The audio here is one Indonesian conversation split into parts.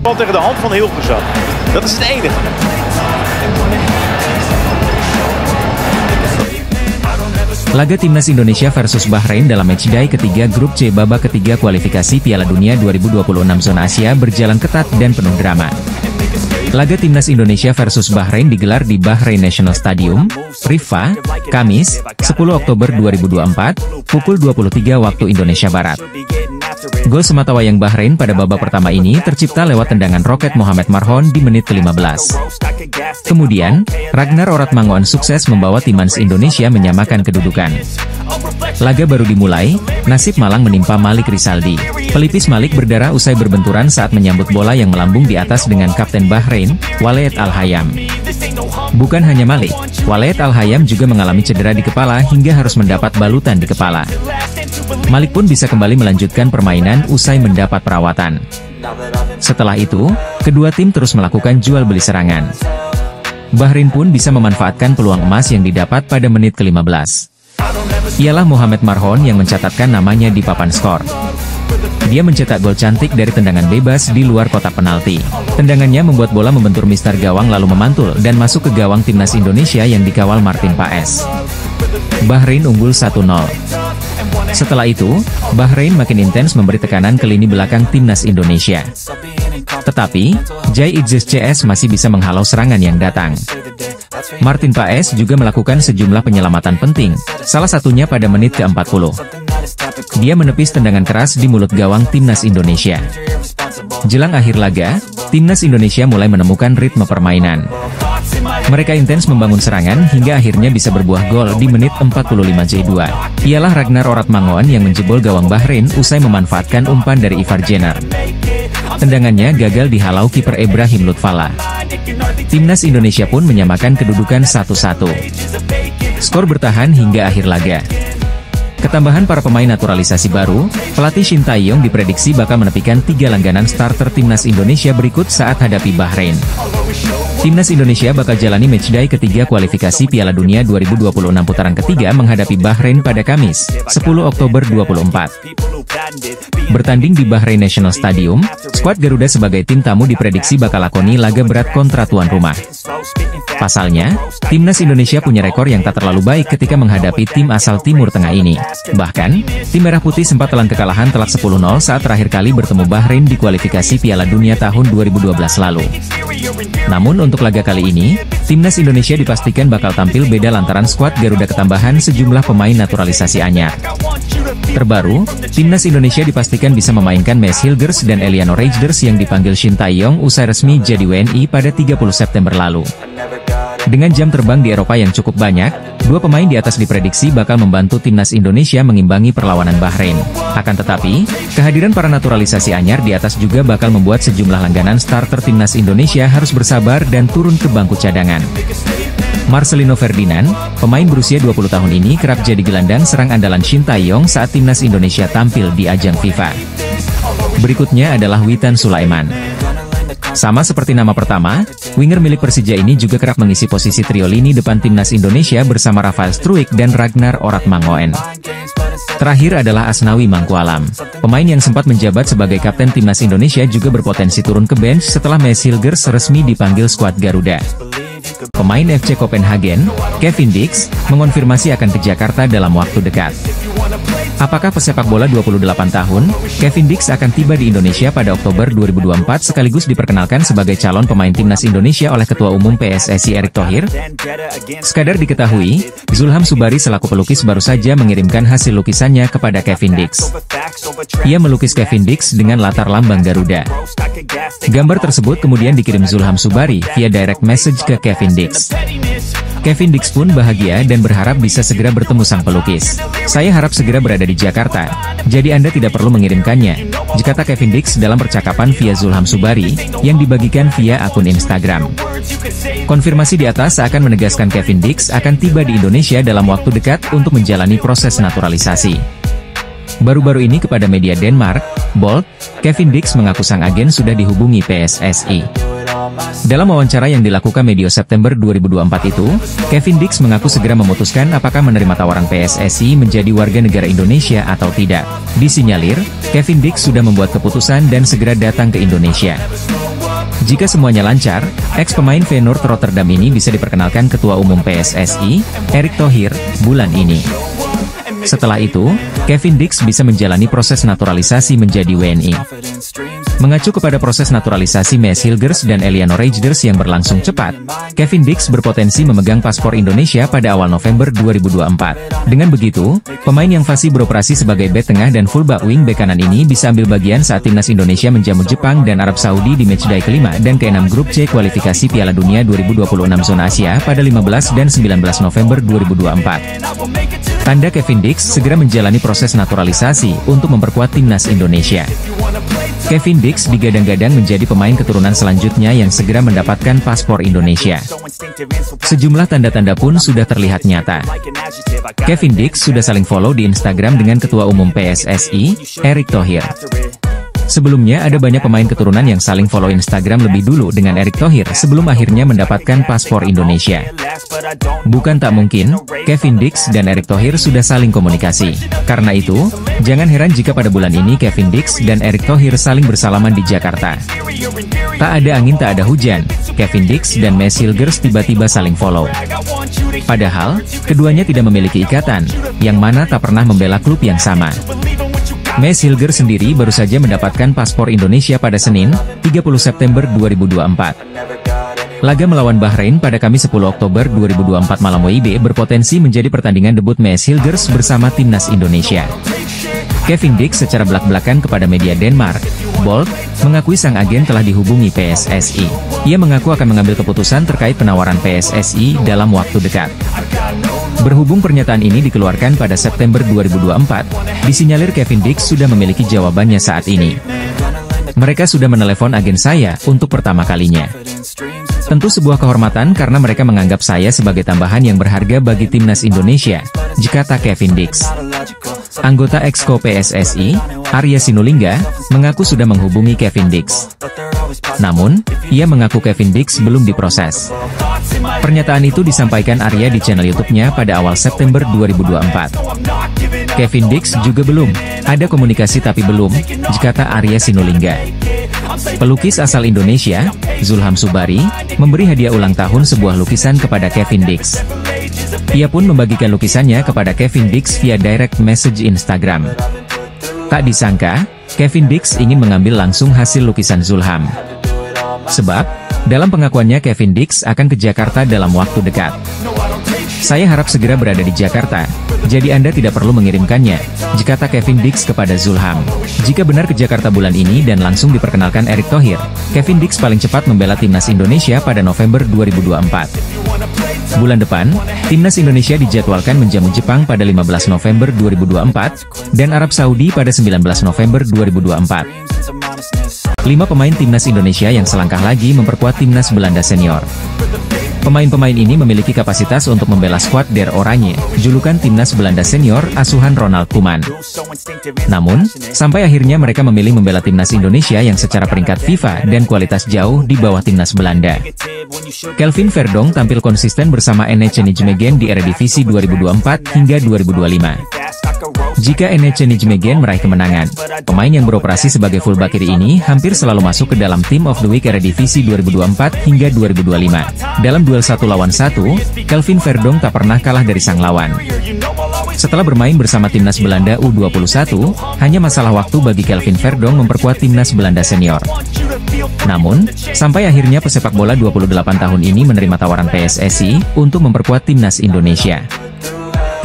Bal tegen de hand van Hilgers. Dat is het enige. Laga Timnas Indonesia versus Bahrain dalam matchday ketiga grup C babak ketiga kualifikasi Piala Dunia 2026 zona Asia berjalan ketat dan penuh drama. Laga Timnas Indonesia versus Bahrain digelar di Bahrain National Stadium, Riffa, Kamis, 10 Oktober 2024, pukul 23 waktu Indonesia Barat. Gol sematawayang Bahrain pada babak pertama ini tercipta lewat tendangan roket Mohamed Marhon di menit ke-15. Kemudian, Ragnar Oratmangoen sukses membawa timnas Indonesia menyamakan kedudukan. Laga baru dimulai, nasib malang menimpa Malik Rizaldi. Pelipis Malik berdarah usai berbenturan saat menyambut bola yang melambung di atas dengan kapten Bahrain, Waleed Al-Hayam. Bukan hanya Malik, Waleed Al-Hayam juga mengalami cedera di kepala hingga harus mendapat balutan di kepala. Malik pun bisa kembali melanjutkan permainan usai mendapat perawatan. Setelah itu, kedua tim terus melakukan jual beli serangan. Bahrain pun bisa memanfaatkan peluang emas yang didapat pada menit ke-15. Ialah Mohamed Marhon yang mencatatkan namanya di papan skor. Dia mencetak gol cantik dari tendangan bebas di luar kotak penalti. Tendangannya membuat bola membentur mister gawang lalu memantul dan masuk ke gawang timnas Indonesia yang dikawal Martin Paes. Bahrain unggul 1-0. Setelah itu, Bahrain makin intens memberi tekanan ke lini belakang timnas Indonesia. Tetapi, Jai Idzes CS masih bisa menghalau serangan yang datang. Martin Paes juga melakukan sejumlah penyelamatan penting, salah satunya pada menit ke-40. Dia menepis tendangan keras di mulut gawang timnas Indonesia. Jelang akhir laga, timnas Indonesia mulai menemukan ritme permainan. Mereka intens membangun serangan hingga akhirnya bisa berbuah gol di menit 45 J2. Ialah Ragnar Oratmangoen yang menjebol gawang Bahrain usai memanfaatkan umpan dari Ivar Jenner. Tendangannya gagal dihalau kiper Ibrahim Lutfalla. Timnas Indonesia pun menyamakan kedudukan 1-1. Skor bertahan hingga akhir laga. Ketambahan para pemain naturalisasi baru, pelatih Shin Tae-yong diprediksi bakal menepikan 3 langganan starter timnas Indonesia berikut saat hadapi Bahrain. Timnas Indonesia bakal jalani matchday ketiga kualifikasi Piala Dunia 2026 putaran ketiga menghadapi Bahrain pada Kamis, 10 Oktober 2024. Bertanding di Bahrain National Stadium, skuad Garuda sebagai tim tamu diprediksi bakal lakoni laga berat kontra tuan rumah. Pasalnya, timnas Indonesia punya rekor yang tak terlalu baik ketika menghadapi tim asal Timur Tengah ini. Bahkan, tim Merah Putih sempat telan kekalahan telak 10-0 saat terakhir kali bertemu Bahrain di kualifikasi Piala Dunia tahun 2012 lalu. Namun untuk laga kali ini, timnas Indonesia dipastikan bakal tampil beda lantaran skuad Garuda ketambahan sejumlah pemain naturalisasi anyar. Terbaru, timnas Indonesia dipastikan bisa memainkan Maes Hilgers dan Eliano Reijnders yang dipanggil Shin Tae-yong usai resmi jadi WNI pada 30 September lalu. Dengan jam terbang di Eropa yang cukup banyak, dua pemain di atas diprediksi bakal membantu timnas Indonesia mengimbangi perlawanan Bahrain. Akan tetapi, kehadiran para naturalisasi anyar di atas juga bakal membuat sejumlah langganan starter timnas Indonesia harus bersabar dan turun ke bangku cadangan. Marcelino Ferdinand, pemain berusia 20 tahun ini kerap jadi gelandang serang andalan Shin Tae-yong saat timnas Indonesia tampil di ajang FIFA. Berikutnya adalah Witan Sulaiman. Sama seperti nama pertama, winger milik Persija ini juga kerap mengisi posisi trio lini depan timnas Indonesia bersama Rafael Struijk dan Ragnar Oratmangoen. Terakhir adalah Asnawi Mangkualam. Pemain yang sempat menjabat sebagai kapten timnas Indonesia juga berpotensi turun ke bench setelah Maes Hilgers resmi dipanggil skuad Garuda. Pemain FC Copenhagen, Kevin Dix, mengonfirmasi akan ke Jakarta dalam waktu dekat. Apakah pesepak bola 28 tahun, Kevin Dix akan tiba di Indonesia pada Oktober 2024 sekaligus diperkenalkan sebagai calon pemain timnas Indonesia oleh Ketua Umum PSSI Erick Thohir? Sekadar diketahui, Zulham Subari selaku pelukis baru saja mengirimkan hasil lukisannya kepada Kevin Dix. Ia melukis Kevin Dix dengan latar lambang Garuda. Gambar tersebut kemudian dikirim Zulham Subari via direct message ke Kevin Dix. Kevin Dix pun bahagia dan berharap bisa segera bertemu sang pelukis. Saya harap segera berada di Jakarta, jadi Anda tidak perlu mengirimkannya, kata Kevin Dix dalam percakapan via Zulham Subari, yang dibagikan via akun Instagram. Konfirmasi di atas akan menegaskan Kevin Dix akan tiba di Indonesia dalam waktu dekat untuk menjalani proses naturalisasi. Baru-baru ini kepada media Denmark, Bold, Kevin Dix mengaku sang agen sudah dihubungi PSSI. Dalam wawancara yang dilakukan medio September 2024 itu, Kevin Dix mengaku segera memutuskan apakah menerima tawaran PSSI menjadi warga negara Indonesia atau tidak. Disinyalir, Kevin Dix sudah membuat keputusan dan segera datang ke Indonesia. Jika semuanya lancar, ex-pemain Feyenoord Rotterdam ini bisa diperkenalkan Ketua Umum PSSI, Erick Thohir, bulan ini. Setelah itu, Kevin Dix bisa menjalani proses naturalisasi menjadi WNI. Mengacu kepada proses naturalisasi Maes Hilgers dan Eliano Reijnders yang berlangsung cepat, Kevin Dix berpotensi memegang paspor Indonesia pada awal November 2024. Dengan begitu, pemain yang fasih beroperasi sebagai bek tengah dan fullback wing bek kanan ini bisa ambil bagian saat timnas Indonesia menjamu Jepang dan Arab Saudi di matchday kelima dan ke-6 grup C kualifikasi Piala Dunia 2026 zona Asia pada 15 dan 19 November 2024. Tanda Kevin Dix segera menjalani proses naturalisasi untuk memperkuat timnas Indonesia. Kevin Dix digadang-gadang menjadi pemain keturunan selanjutnya yang segera mendapatkan paspor Indonesia. Sejumlah tanda-tanda pun sudah terlihat nyata. Kevin Dix sudah saling follow di Instagram dengan Ketua Umum PSSI, Erick Thohir. Sebelumnya ada banyak pemain keturunan yang saling follow Instagram lebih dulu dengan Erick Thohir sebelum akhirnya mendapatkan paspor Indonesia. Bukan tak mungkin, Kevin Dix dan Erick Thohir sudah saling komunikasi. Karena itu, jangan heran jika pada bulan ini Kevin Dix dan Erick Thohir saling bersalaman di Jakarta. Tak ada angin tak ada hujan, Kevin Dix dan Maes Hilgers tiba-tiba saling follow. Padahal, keduanya tidak memiliki ikatan, yang mana tak pernah membela klub yang sama. Maes Hilgers sendiri baru saja mendapatkan paspor Indonesia pada Senin, 30 September 2024. Laga melawan Bahrain pada Kamis 10 Oktober 2024 malam WIB berpotensi menjadi pertandingan debut Maes Hilgers bersama timnas Indonesia. Kevin Dix secara belak-belakan kepada media Denmark, Bold, mengakui sang agen telah dihubungi PSSI. Ia mengaku akan mengambil keputusan terkait penawaran PSSI dalam waktu dekat. Berhubung pernyataan ini dikeluarkan pada September 2024, disinyalir Kevin Dix sudah memiliki jawabannya saat ini. Mereka sudah menelepon agen saya untuk pertama kalinya. Tentu sebuah kehormatan karena mereka menganggap saya sebagai tambahan yang berharga bagi timnas Indonesia, kata Kevin Dix. Anggota Exco PSSI, Arya Sinulinga, mengaku sudah menghubungi Kevin Dix. Namun, ia mengaku Kevin Dix belum diproses. Pernyataan itu disampaikan Arya di channel YouTube-nya pada awal September 2024. Kevin Dix juga belum, ada komunikasi tapi belum, kata Arya Sinulinga. Pelukis asal Indonesia, Zulham Subari, memberi hadiah ulang tahun sebuah lukisan kepada Kevin Dix. Ia pun membagikan lukisannya kepada Kevin Dix via direct message Instagram. Tak disangka, Kevin Dix ingin mengambil langsung hasil lukisan Zulham. Sebab, dalam pengakuannya Kevin Dix akan ke Jakarta dalam waktu dekat. Saya harap segera berada di Jakarta, jadi Anda tidak perlu mengirimkannya, kata Kevin Dix kepada Zulham. Jika benar ke Jakarta bulan ini dan langsung diperkenalkan Erick Thohir, Kevin Dix paling cepat membela timnas Indonesia pada November 2024. Bulan depan, timnas Indonesia dijadwalkan menjamu Jepang pada 15 November 2024, dan Arab Saudi pada 19 November 2024. 5 pemain timnas Indonesia yang selangkah lagi memperkuat timnas Belanda senior. Pemain-pemain ini memiliki kapasitas untuk membela skuad Der Oranje, julukan timnas Belanda senior asuhan Ronald Koeman. Namun, sampai akhirnya mereka memilih membela timnas Indonesia yang secara peringkat FIFA dan kualitas jauh di bawah timnas Belanda. Kelvin Verdonk tampil konsisten bersama NEC Nijmegen di Eredivisie 2024 hingga 2025. Jika NEC Nijmegen meraih kemenangan, pemain yang beroperasi sebagai fullback kiri ini hampir selalu masuk ke dalam Team of the Week Eredivisie 2024 hingga 2025. Dalam duel 1 lawan 1, Kelvin Verdonk tak pernah kalah dari sang lawan. Setelah bermain bersama timnas Belanda U21, hanya masalah waktu bagi Kelvin Verdonk memperkuat timnas Belanda senior. Namun, sampai akhirnya pesepak bola 28 tahun ini menerima tawaran PSSI untuk memperkuat timnas Indonesia.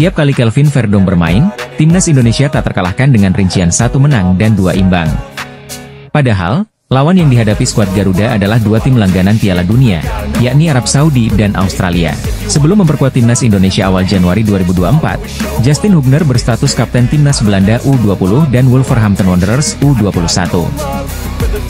Tiap kali Kelvin Verdonk bermain, timnas Indonesia tak terkalahkan dengan rincian 1 menang dan 2 imbang. Padahal, lawan yang dihadapi skuad Garuda adalah 2 tim langganan Piala Dunia, yakni Arab Saudi dan Australia. Sebelum memperkuat timnas Indonesia awal Januari 2024, Justin Hugner berstatus kapten timnas Belanda U20 dan Wolverhampton Wanderers U21.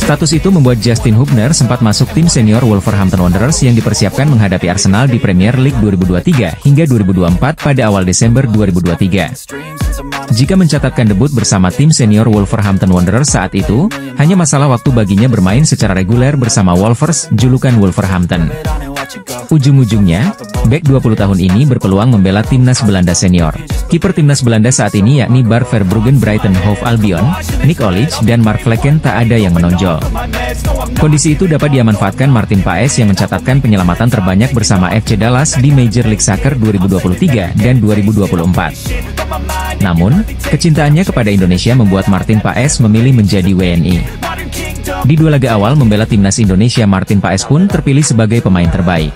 Status itu membuat Justin Hubner sempat masuk tim senior Wolverhampton Wanderers yang dipersiapkan menghadapi Arsenal di Premier League 2023 hingga 2024 pada awal Desember 2023. Jika mencatatkan debut bersama tim senior Wolverhampton Wanderers saat itu, hanya masalah waktu baginya bermain secara reguler bersama Wolvers, julukan Wolverhampton. Ujung-ujungnya, bek 20 tahun ini berpeluang membela timnas Belanda senior. Kiper timnas Belanda saat ini yakni Bart Verbruggen Brighton Hove Albion, Nick Olic dan Mark Vlekken tak ada yang menonjol. Kondisi itu dapat dimanfaatkan Martin Paes yang mencatatkan penyelamatan terbanyak bersama FC Dallas di Major League Soccer 2023 dan 2024. Namun, kecintaannya kepada Indonesia membuat Martin Paes memilih menjadi WNI. Di dua laga awal membela timnas Indonesia, Martin Paes pun terpilih sebagai pemain terbaik.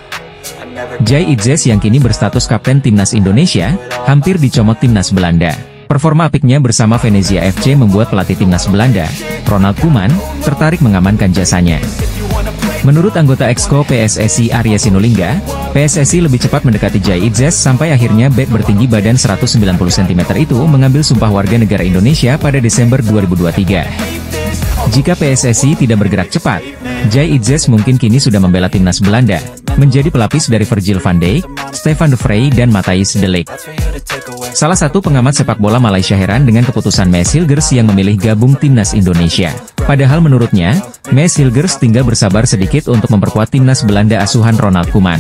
Jay Itzes yang kini berstatus kapten timnas Indonesia, hampir dicomot timnas Belanda. Performa apiknya bersama Venezia FC membuat pelatih timnas Belanda, Ronald Koeman, tertarik mengamankan jasanya. Menurut anggota Exco PSSI Arya Sinulinga, PSSI lebih cepat mendekati Jay Itzes sampai akhirnya bek bertinggi badan 190 cm itu mengambil sumpah warga negara Indonesia pada Desember 2023. Jika PSSI tidak bergerak cepat, Jay Itzes mungkin kini sudah membela timnas Belanda, menjadi pelapis dari Virgil van Dijk, Stefan de Vrij dan Matthijs de Ligt. Salah satu pengamat sepak bola Malaysia heran dengan keputusan Maes Hilgers yang memilih gabung timnas Indonesia. Padahal menurutnya, Maes Hilgers tinggal bersabar sedikit untuk memperkuat timnas Belanda asuhan Ronald Koeman.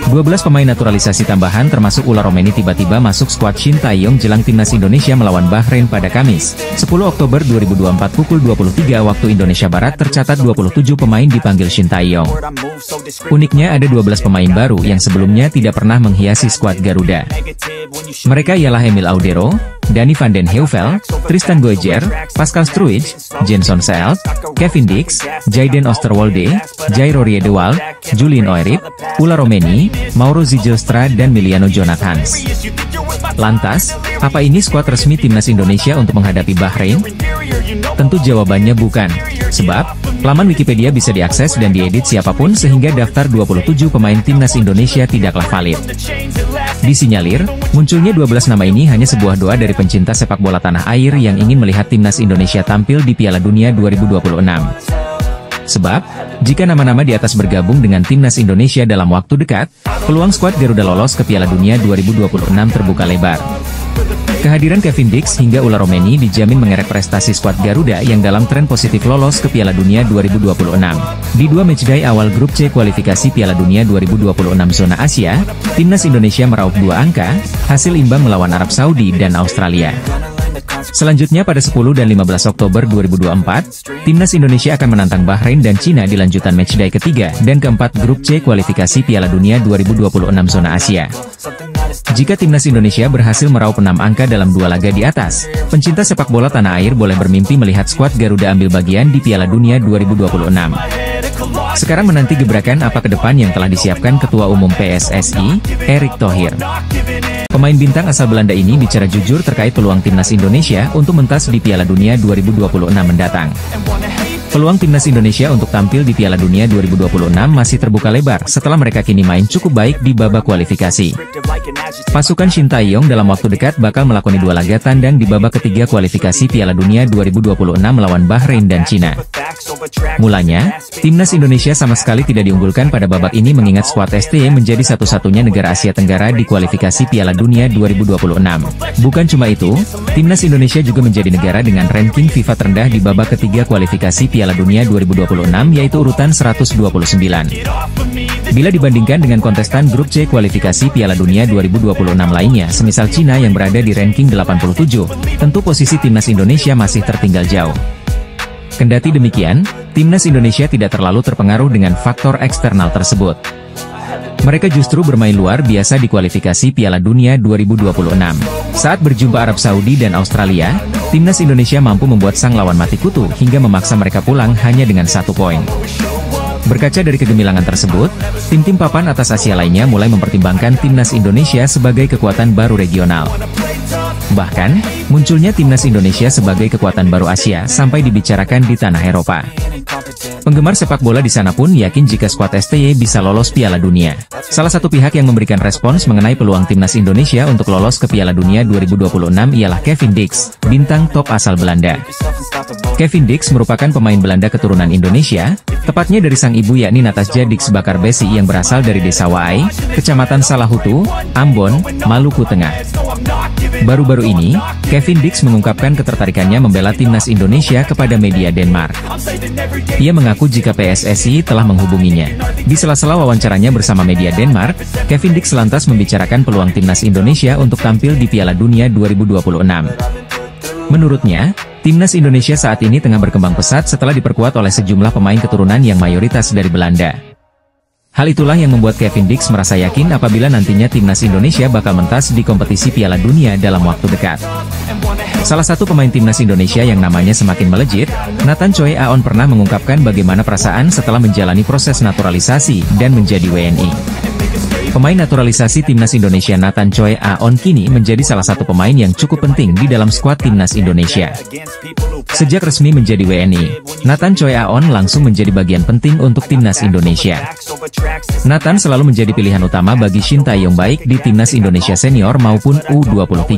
12 pemain naturalisasi tambahan termasuk Ula Romeni tiba-tiba masuk skuad Shin Tae-yong jelang timnas Indonesia melawan Bahrain pada Kamis, 10 Oktober 2024 pukul 23 waktu Indonesia Barat. Tercatat 27 pemain dipanggil Shin Tae-yong. Uniknya ada 12 pemain baru yang sebelumnya tidak pernah menghiasi skuad Garuda. Mereka ialah Emil Audero, Danny van den Heuvel, Tristan Goijer, Pascal Struij, Jenson Seelt, Kevin Dix, Jayden Oosterwolde, Jairo Riedewald, Julian Oerip, Ula Romeni, Mauro Zijelstra dan Miliano Jonathans. Lantas, apa ini skuad resmi timnas Indonesia untuk menghadapi Bahrain? Tentu jawabannya bukan. Sebab, laman Wikipedia bisa diakses dan diedit siapapun sehingga daftar 27 pemain timnas Indonesia tidaklah valid. Disinyalir, munculnya 12 nama ini hanya sebuah doa dari pencinta sepak bola tanah air yang ingin melihat timnas Indonesia tampil di Piala Dunia 2026. Sebab, jika nama-nama di atas bergabung dengan timnas Indonesia dalam waktu dekat, peluang skuad Garuda lolos ke Piala Dunia 2026 terbuka lebar. Kehadiran Kevin Dix hingga Ula Romeni dijamin mengerek prestasi skuad Garuda yang dalam tren positif lolos ke Piala Dunia 2026. Di dua matchday awal grup C kualifikasi Piala Dunia 2026 zona Asia, timnas Indonesia meraup 2 angka, hasil imbang melawan Arab Saudi dan Australia. Selanjutnya pada 10 dan 15 Oktober 2024, timnas Indonesia akan menantang Bahrain dan Cina di lanjutan matchday ketiga dan keempat grup C kualifikasi Piala Dunia 2026 zona Asia. Jika timnas Indonesia berhasil meraup 6 angka dalam 2 laga di atas, pencinta sepak bola tanah air boleh bermimpi melihat skuad Garuda ambil bagian di Piala Dunia 2026. Sekarang menanti gebrakan apa ke depan yang telah disiapkan Ketua Umum PSSI, Erick Thohir. Pemain bintang asal Belanda ini bicara jujur terkait peluang timnas Indonesia untuk mentas di Piala Dunia 2026 mendatang. Peluang timnas Indonesia untuk tampil di Piala Dunia 2026 masih terbuka lebar setelah mereka kini main cukup baik di babak kualifikasi. Pasukan Shin Tae-yong dalam waktu dekat bakal melakoni 2 laga tandang di babak ketiga kualifikasi Piala Dunia 2026 melawan Bahrain dan Cina. Mulanya, timnas Indonesia sama sekali tidak diunggulkan pada babak ini mengingat skuad STY menjadi satu-satunya negara Asia Tenggara di kualifikasi Piala Dunia 2026. Bukan cuma itu, timnas Indonesia juga menjadi negara dengan ranking FIFA terendah di babak ketiga kualifikasi Piala Dunia 2026 yaitu urutan 129. Bila dibandingkan dengan kontestan grup C kualifikasi Piala Dunia 2026 lainnya semisal Cina yang berada di ranking 87, tentu posisi timnas Indonesia masih tertinggal jauh. Kendati demikian, timnas Indonesia tidak terlalu terpengaruh dengan faktor eksternal tersebut. Mereka justru bermain luar biasa di kualifikasi Piala Dunia 2026. Saat berjumpa Arab Saudi dan Australia, timnas Indonesia mampu membuat sang lawan mati kutu hingga memaksa mereka pulang hanya dengan 1 poin. Berkaca dari kegemilangan tersebut, tim-tim papan atas Asia lainnya mulai mempertimbangkan timnas Indonesia sebagai kekuatan baru regional. Bahkan, munculnya timnas Indonesia sebagai kekuatan baru Asia sampai dibicarakan di tanah Eropa. Penggemar sepak bola di sana pun yakin jika skuad STY bisa lolos Piala Dunia. Salah satu pihak yang memberikan respons mengenai peluang timnas Indonesia untuk lolos ke Piala Dunia 2026 ialah Kevin Dix, bintang top asal Belanda. Kevin Dix merupakan pemain Belanda keturunan Indonesia, tepatnya dari sang ibu yakni Natasja Dix Bakarbesi yang berasal dari Desa Waai, Kecamatan Salahutu, Ambon, Maluku Tengah. Baru-baru ini, Kevin Dix mengungkapkan ketertarikannya membela timnas Indonesia kepada media Denmark. Ia mengaku jika PSSI telah menghubunginya. Di sela-sela wawancaranya bersama media Denmark, Kevin Dix lantas membicarakan peluang timnas Indonesia untuk tampil di Piala Dunia 2026. Menurutnya, timnas Indonesia saat ini tengah berkembang pesat setelah diperkuat oleh sejumlah pemain keturunan yang mayoritas dari Belanda. Hal itulah yang membuat Kevin Dix merasa yakin apabila nantinya timnas Indonesia bakal mentas di kompetisi Piala Dunia dalam waktu dekat. Salah satu pemain timnas Indonesia yang namanya semakin melejit, Nathan Choi Aon pernah mengungkapkan bagaimana perasaan setelah menjalani proses naturalisasi dan menjadi WNI. Pemain naturalisasi timnas Indonesia Nathan Choi Aon kini menjadi salah satu pemain yang cukup penting di dalam skuad timnas Indonesia. Sejak resmi menjadi WNI, Nathan Choi Aon langsung menjadi bagian penting untuk timnas Indonesia. Nathan selalu menjadi pilihan utama bagi Shin Tae-yong baik di timnas Indonesia senior maupun U23.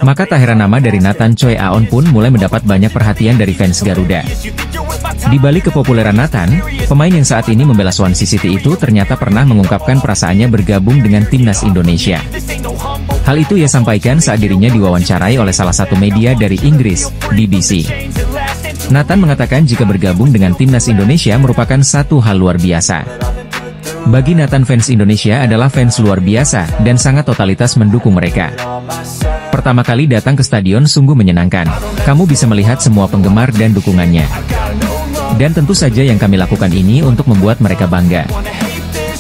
Maka tak heran nama dari Nathan Choi Aon pun mulai mendapat banyak perhatian dari fans Garuda. Di balik kepopuleran Nathan, pemain yang saat ini membela Swansea City itu ternyata pernah mengungkapkan perasaannya bergabung dengan timnas Indonesia. Hal itu ia sampaikan saat dirinya diwawancarai oleh salah satu media dari Inggris, BBC. Nathan mengatakan jika bergabung dengan timnas Indonesia merupakan satu hal luar biasa. Bagi Nathan, fans Indonesia adalah fans luar biasa dan sangat totalitas mendukung mereka. Pertama kali datang ke stadion sungguh menyenangkan. Kamu bisa melihat semua penggemar dan dukungannya. Dan tentu saja yang kami lakukan ini untuk membuat mereka bangga.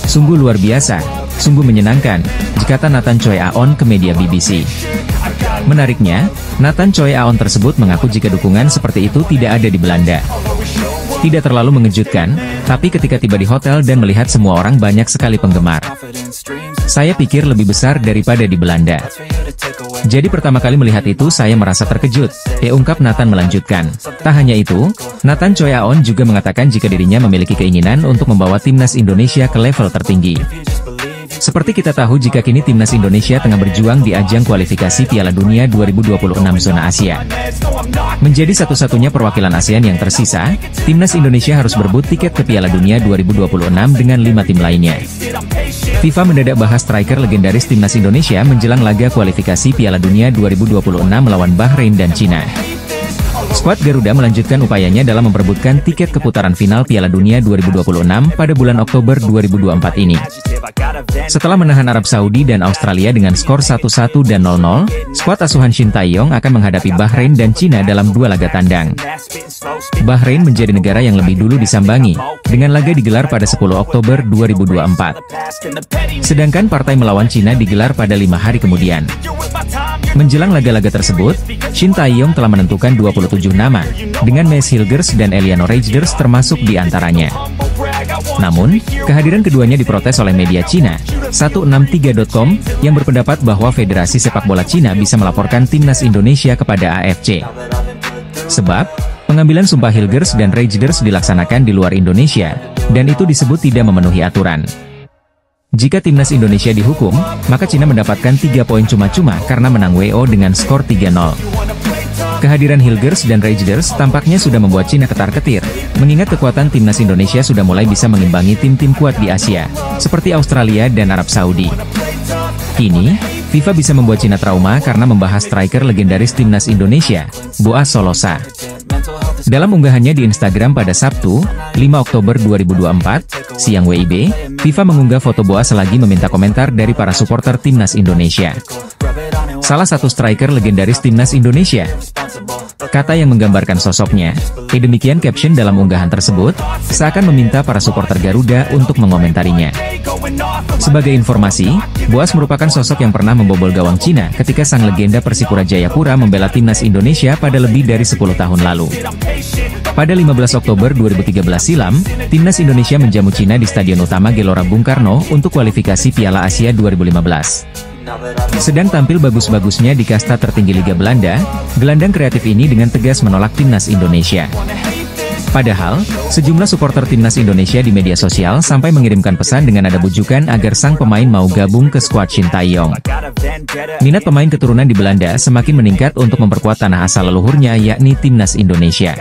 Sungguh luar biasa, sungguh menyenangkan, kata Nathan Choi Aon ke media BBC. Menariknya, Nathan Choi Aon tersebut mengaku jika dukungan seperti itu tidak ada di Belanda. Tidak terlalu mengejutkan, tapi ketika tiba di hotel dan melihat semua orang banyak sekali penggemar. Saya pikir lebih besar daripada di Belanda. Jadi pertama kali melihat itu saya merasa terkejut, ungkap Nathan melanjutkan. Tak hanya itu, Nathan Choi Aon juga mengatakan jika dirinya memiliki keinginan untuk membawa timnas Indonesia ke level tertinggi. Seperti kita tahu jika kini timnas Indonesia tengah berjuang di ajang kualifikasi Piala Dunia 2026 zona Asia. Menjadi satu-satunya perwakilan ASEAN yang tersisa, timnas Indonesia harus berebut tiket ke Piala Dunia 2026 dengan 5 tim lainnya. FIFA mendadak bahas striker legendaris timnas Indonesia menjelang laga kualifikasi Piala Dunia 2026 melawan Bahrain dan Cina. Skuad Garuda melanjutkan upayanya dalam memperebutkan tiket ke putaran final Piala Dunia 2026 pada bulan Oktober 2024 ini. Setelah menahan Arab Saudi dan Australia dengan skor 1-1 dan 0-0, skuad asuhan Shin Tae-yong akan menghadapi Bahrain dan Cina dalam 2 laga tandang. Bahrain menjadi negara yang lebih dulu disambangi, dengan laga digelar pada 10 Oktober 2024. Sedangkan partai melawan Cina digelar pada 5 hari kemudian. Menjelang laga-laga tersebut, Shin Tae-yong telah menentukan 27 nama, dengan Mads Hilgers dan Eliano Reijers termasuk di antaranya. Namun, kehadiran keduanya diprotes oleh media Cina, 163.com, yang berpendapat bahwa Federasi Sepak Bola Cina bisa melaporkan timnas Indonesia kepada AFC. Sebab, pengambilan sumpah Hilgers dan Reijers dilaksanakan di luar Indonesia, dan itu disebut tidak memenuhi aturan. Jika timnas Indonesia dihukum, maka Cina mendapatkan 3 poin cuma-cuma karena menang WO dengan skor 3-0. Kehadiran Hilgers dan Reijers tampaknya sudah membuat Cina ketar-ketir, mengingat kekuatan timnas Indonesia sudah mulai bisa mengimbangi tim-tim kuat di Asia, seperti Australia dan Arab Saudi. Kini, FIFA bisa membuat Cina trauma karena membahas striker legendaris timnas Indonesia, Boaz Solosa. Dalam unggahannya di Instagram pada Sabtu, 5 Oktober 2024, siang WIB, FIFA mengunggah foto Boaz selagi meminta komentar dari para supporter timnas Indonesia. Salah satu striker legendaris timnas Indonesia, kata yang menggambarkan sosoknya. Demikian caption dalam unggahan tersebut, seakan meminta para supporter Garuda untuk mengomentarinya. Sebagai informasi, Boaz merupakan sosok yang pernah membobol gawang Cina ketika sang legenda Persipura Jayapura membela timnas Indonesia pada lebih dari 10 tahun lalu. Pada 15 Oktober 2013 silam, timnas Indonesia menjamu Cina di Stadion Utama Gelora Bung Karno untuk kualifikasi Piala Asia 2015. Sedang tampil bagus-bagusnya di kasta tertinggi Liga Belanda, gelandang kreatif ini dengan tegas menolak timnas Indonesia. Padahal, sejumlah supporter timnas Indonesia di media sosial sampai mengirimkan pesan dengan nada bujukan agar sang pemain mau gabung ke skuad Shin Tae-yong. Minat pemain keturunan di Belanda semakin meningkat untuk memperkuat tanah asal leluhurnya yakni timnas Indonesia.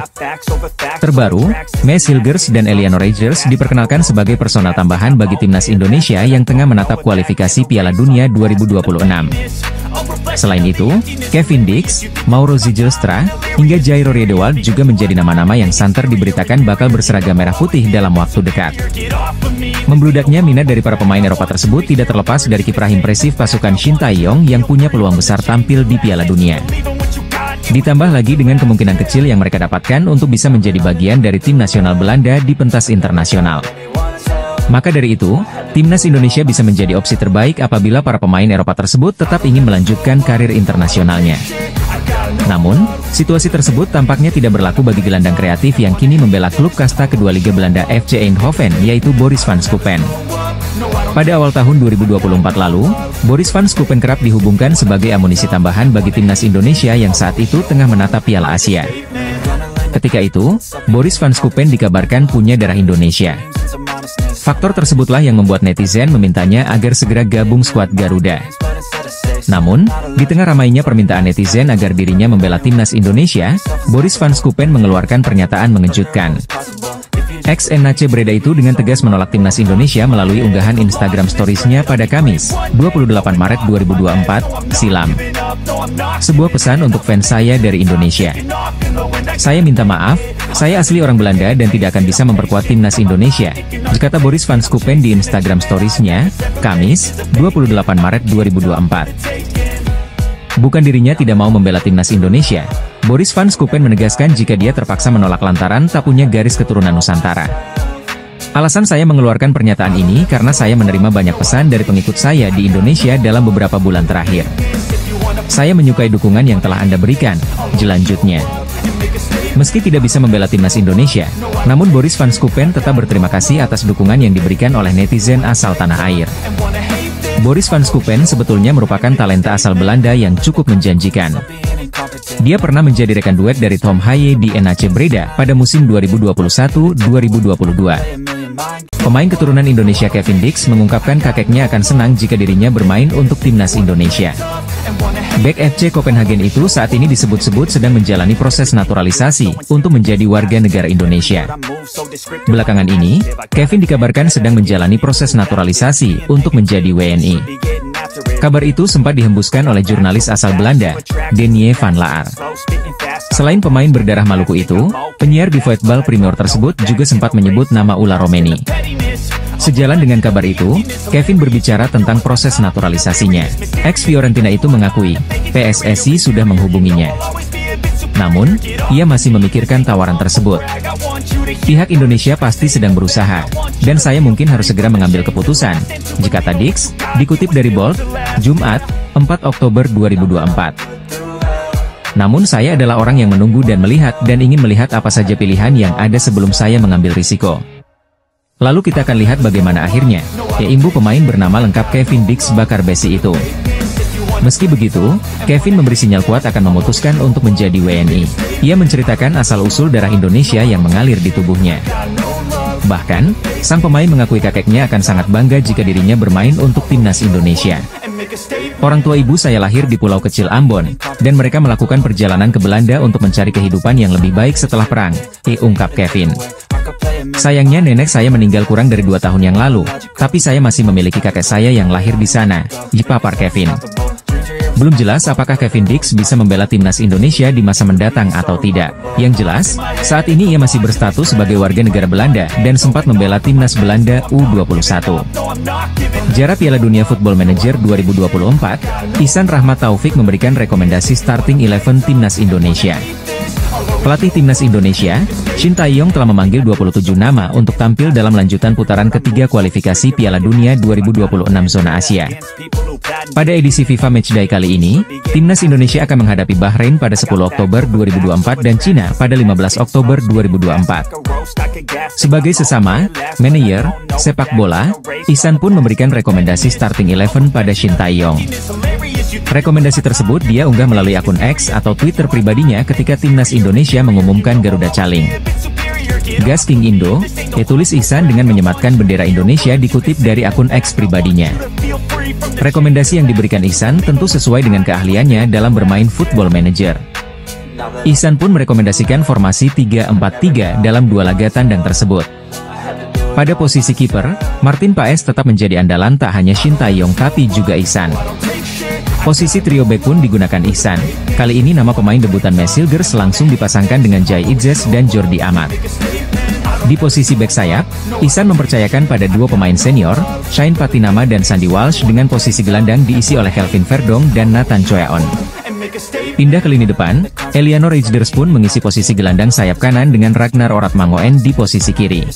Terbaru, Maes Hilgers dan Eliano Reijers diperkenalkan sebagai personal tambahan bagi timnas Indonesia yang tengah menatap kualifikasi Piala Dunia 2026. Selain itu, Kevin Dix, Mauro Zijlstra, hingga Jairo Riedewald juga menjadi nama-nama yang santer diberitakan bakal berseragam merah putih dalam waktu dekat. Membludaknya minat dari para pemain Eropa tersebut tidak terlepas dari kiprah impresif pasukan Shin Tae-yong yang punya peluang besar tampil di Piala Dunia. Ditambah lagi dengan kemungkinan kecil yang mereka dapatkan untuk bisa menjadi bagian dari tim nasional Belanda di pentas internasional. Maka dari itu, timnas Indonesia bisa menjadi opsi terbaik apabila para pemain Eropa tersebut tetap ingin melanjutkan karir internasionalnya. Namun, situasi tersebut tampaknya tidak berlaku bagi gelandang kreatif yang kini membela klub kasta kedua Liga Belanda FC Eindhoven, yaitu Boris van Schuppen. Pada awal tahun 2024 lalu, Boris van Schuppen kerap dihubungkan sebagai amunisi tambahan bagi timnas Indonesia yang saat itu tengah menatap Piala Asia. Ketika itu, Boris van Schuppen dikabarkan punya darah Indonesia. Faktor tersebutlah yang membuat netizen memintanya agar segera gabung skuad Garuda. Namun, di tengah ramainya permintaan netizen agar dirinya membela timnas Indonesia, Boris van Schuppen mengeluarkan pernyataan mengejutkan. Ex-NAC Breda itu dengan tegas menolak timnas Indonesia melalui unggahan Instagram Stories-nya pada Kamis, 28 Maret 2024, silam. Sebuah pesan untuk fans saya dari Indonesia. Saya minta maaf, saya asli orang Belanda dan tidak akan bisa memperkuat timnas Indonesia, kata Boris van Schuppen di Instagram Stories-nya, Kamis, 28 Maret 2024. Bukan dirinya tidak mau membela timnas Indonesia, Boris van Schuppen menegaskan jika dia terpaksa menolak lantaran tak punya garis keturunan Nusantara. Alasan saya mengeluarkan pernyataan ini karena saya menerima banyak pesan dari pengikut saya di Indonesia dalam beberapa bulan terakhir. Saya menyukai dukungan yang telah Anda berikan, jelanjutnya. Meski tidak bisa membela timnas Indonesia, namun Boris van Schuppen tetap berterima kasih atas dukungan yang diberikan oleh netizen asal tanah air. Boris van Schuppen sebetulnya merupakan talenta asal Belanda yang cukup menjanjikan. Dia pernah menjadi rekan duet dari Tom Haye di NAC Breda pada musim 2021-2022. Pemain keturunan Indonesia Kevin Dix mengungkapkan kakeknya akan senang jika dirinya bermain untuk timnas Indonesia. Bek FC Copenhagen itu saat ini disebut-sebut sedang menjalani proses naturalisasi untuk menjadi warga negara Indonesia. Belakangan ini, Kevin dikabarkan sedang menjalani proses naturalisasi untuk menjadi WNI. Kabar itu sempat dihembuskan oleh jurnalis asal Belanda, Denie van Laar. Selain pemain berdarah Maluku itu, penyiar di Voetbal Primeur tersebut juga sempat menyebut nama Ula Romeni. Sejalan dengan kabar itu, Kevin berbicara tentang proses naturalisasinya. Ex-Fiorentina itu mengakui, PSSI sudah menghubunginya. Namun, ia masih memikirkan tawaran tersebut. Pihak Indonesia pasti sedang berusaha, dan saya mungkin harus segera mengambil keputusan, jika Dix, dikutip dari Bold, Jumat, 4 Oktober 2024. Namun saya adalah orang yang menunggu dan melihat dan ingin melihat apa saja pilihan yang ada sebelum saya mengambil risiko. Lalu kita akan lihat bagaimana akhirnya, imbu pemain bernama lengkap Kevin Dix Bakar Besi itu. Meski begitu, Kevin memberi sinyal kuat akan memutuskan untuk menjadi WNI. Ia menceritakan asal-usul darah Indonesia yang mengalir di tubuhnya. Bahkan, sang pemain mengakui kakeknya akan sangat bangga jika dirinya bermain untuk timnas Indonesia. Orang tua ibu saya lahir di pulau kecil Ambon, dan mereka melakukan perjalanan ke Belanda untuk mencari kehidupan yang lebih baik setelah perang, ungkap Kevin. Sayangnya nenek saya meninggal kurang dari 2 tahun yang lalu, tapi saya masih memiliki kakek saya yang lahir di sana, papar Kevin. Belum jelas apakah Kevin Dix bisa membela timnas Indonesia di masa mendatang atau tidak. Yang jelas, saat ini ia masih berstatus sebagai warga negara Belanda dan sempat membela timnas Belanda U21. Jarak Piala Dunia Football Manager 2024, Ihsan Rahmat Taufik memberikan rekomendasi starting 11 timnas Indonesia. Pelatih timnas Indonesia, Shin Tae-yong telah memanggil 27 nama untuk tampil dalam lanjutan putaran ketiga kualifikasi Piala Dunia 2026 zona Asia. Pada edisi FIFA Matchday kali ini, timnas Indonesia akan menghadapi Bahrain pada 10 Oktober 2024 dan Cina pada 15 Oktober 2024. Sebagai sesama manajer sepak bola, Ihsan pun memberikan rekomendasi starting 11 pada Shin Tae-yong. Rekomendasi tersebut dia unggah melalui akun X atau Twitter pribadinya ketika timnas Indonesia mengumumkan Garuda Caling. Gas King Indo, tulis Ihsan dengan menyematkan bendera Indonesia dikutip dari akun X pribadinya. Rekomendasi yang diberikan Ihsan tentu sesuai dengan keahliannya dalam bermain Football Manager. Ihsan pun merekomendasikan formasi 3-4-3 dalam 2 laga tandang tersebut. Pada posisi kiper, Martin Paes tetap menjadi andalan tak hanya Shin Tae-yong tapi juga Ihsan. Posisi trio back pun digunakan Ihsan. Kali ini nama pemain debutan Mesilgers langsung dipasangkan dengan Jai Idzes dan Jordi Amat. Di posisi back sayap, Ihsan mempercayakan pada 2 pemain senior, Shane Patinama dan Sandy Walsh dengan posisi gelandang diisi oleh Kelvin Verdong dan Nathan Choeon. Pindah ke lini depan, Eliano Reijnders pun mengisi posisi gelandang sayap kanan dengan Ragnar Oratmangoen di posisi kiri.